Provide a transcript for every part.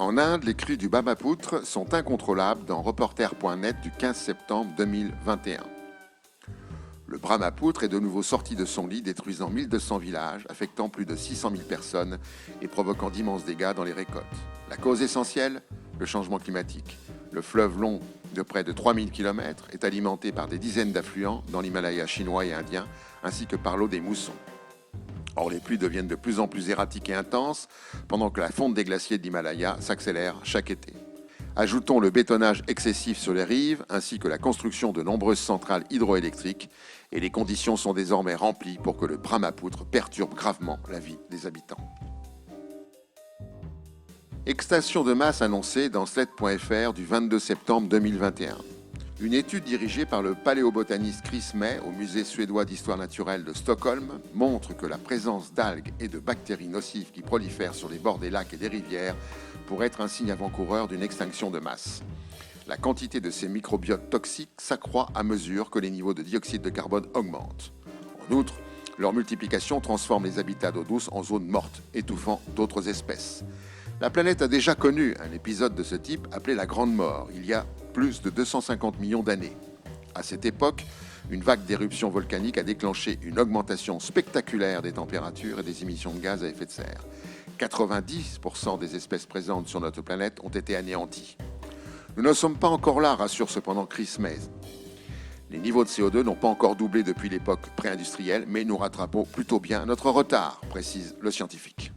En Inde, les crues du Brahmapoutre sont incontrôlables dans Reporter.net du 15 septembre 2021. Le Brahmapoutre est de nouveau sorti de son lit, détruisant 1200 villages, affectant plus de 600 000 personnes et provoquant d'immenses dégâts dans les récoltes. La cause essentielle ? Le changement climatique. Le fleuve long de près de 3000 km est alimenté par des dizaines d'affluents dans l'Himalaya chinois et indien, ainsi que par l'eau des moussons. Or, les pluies deviennent de plus en plus erratiques et intenses, pendant que la fonte des glaciers de l'Himalaya s'accélère chaque été. Ajoutons le bétonnage excessif sur les rives, ainsi que la construction de nombreuses centrales hydroélectriques, et les conditions sont désormais remplies pour que le Brahmapoutre perturbe gravement la vie des habitants. Extinction de masse annoncée dans Sled.fr du 22 septembre 2021. Une étude dirigée par le paléobotaniste Chris May au musée suédois d'histoire naturelle de Stockholm montre que la présence d'algues et de bactéries nocives qui prolifèrent sur les bords des lacs et des rivières pourrait être un signe avant-coureur d'une extinction de masse. La quantité de ces microbiotes toxiques s'accroît à mesure que les niveaux de dioxyde de carbone augmentent. En outre, leur multiplication transforme les habitats d'eau douce en zones mortes, étouffant d'autres espèces. La planète a déjà connu un épisode de ce type appelé la Grande Mort, il y a plus de 250 millions d'années. À cette époque, une vague d'éruptions volcaniques a déclenché une augmentation spectaculaire des températures et des émissions de gaz à effet de serre. 90% des espèces présentes sur notre planète ont été anéanties. Nous ne sommes pas encore là, rassure cependant Chris May. Les niveaux de CO2 n'ont pas encore doublé depuis l'époque pré-industrielle, mais nous rattrapons plutôt bien notre retard, précise le scientifique.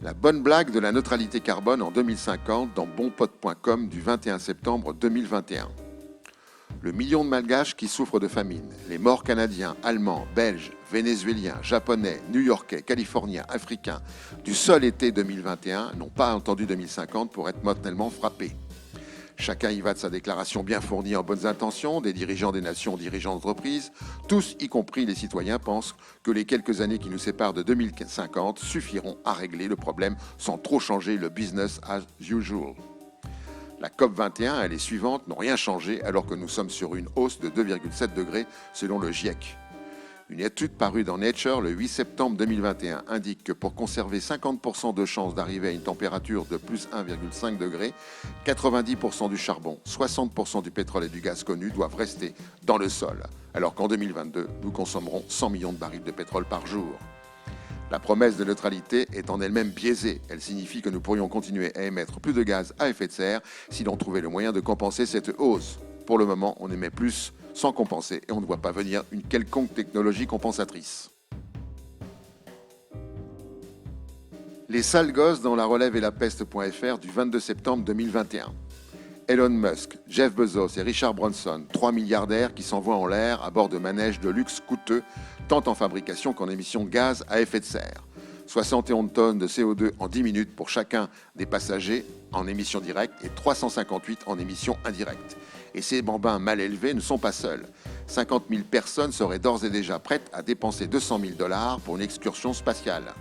La bonne blague de la neutralité carbone en 2050 dans bonpote.com du 21 septembre 2021. Le million de Malgaches qui souffrent de famine, les morts canadiens, allemands, belges, vénézuéliens, japonais, new-yorkais, californiens, africains du seul été 2021 n'ont pas entendu 2050 pour être mortellement frappés. Chacun y va de sa déclaration bien fournie en bonnes intentions, des dirigeants des nations aux dirigeants d'entreprises. Tous, y compris les citoyens, pensent que les quelques années qui nous séparent de 2050 suffiront à régler le problème sans trop changer le business as usual. La COP21 et les suivantes n'ont rien changé alors que nous sommes sur une hausse de 2,7 degrés selon le GIEC. Une étude parue dans Nature le 8 septembre 2021 indique que pour conserver 50% de chances d'arriver à une température de plus 1,5 degré, 90% du charbon, 60% du pétrole et du gaz connus doivent rester dans le sol, alors qu'en 2022, nous consommerons 100 millions de barils de pétrole par jour. La promesse de neutralité est en elle-même biaisée. Elle signifie que nous pourrions continuer à émettre plus de gaz à effet de serre si l'on trouvait le moyen de compenser cette hausse. Pour le moment, on émet plus sans compenser et on ne voit pas venir une quelconque technologie compensatrice. Les sales gosses dans la relève et la peste.fr du 22 septembre 2021. Elon Musk, Jeff Bezos et Richard Branson, 3 milliardaires qui s'envoient en l'air à bord de manèges de luxe coûteux, tant en fabrication qu'en émissions de gaz à effet de serre. 71 tonnes de CO2 en 10 minutes pour chacun des passagers en émissions directes et 358 en émissions indirectes. Et ces bambins mal élevés ne sont pas seuls. 50 000 personnes seraient d'ores et déjà prêtes à dépenser 200 000 $ pour une excursion spatiale.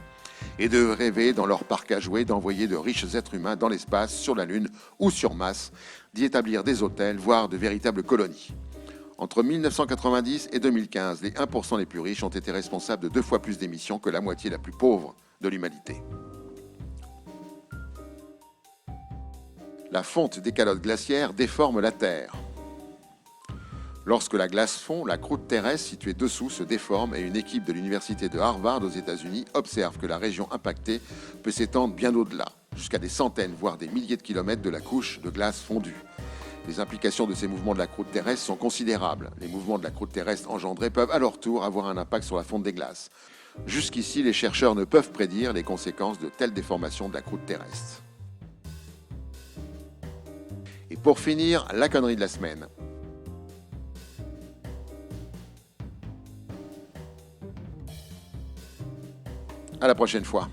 Et de rêver dans leur parc à jouets d'envoyer de riches êtres humains dans l'espace, sur la Lune ou sur Mars, d'y établir des hôtels, voire de véritables colonies. Entre 1990 et 2015, les 1% les plus riches ont été responsables de 2 fois plus d'émissions que la moitié la plus pauvre de l'humanité. La fonte des calottes glaciaires déforme la Terre. Lorsque la glace fond, la croûte terrestre située dessous se déforme et une équipe de l'université de Harvard aux États-Unis observe que la région impactée peut s'étendre bien au-delà, jusqu'à des centaines, voire des milliers de kilomètres de la couche de glace fondue. Les implications de ces mouvements de la croûte terrestre sont considérables. Les mouvements de la croûte terrestre engendrés peuvent à leur tour avoir un impact sur la fonte des glaces. Jusqu'ici, les chercheurs ne peuvent prédire les conséquences de telles déformations de la croûte terrestre. Et pour finir, la connerie de la semaine. À la prochaine fois.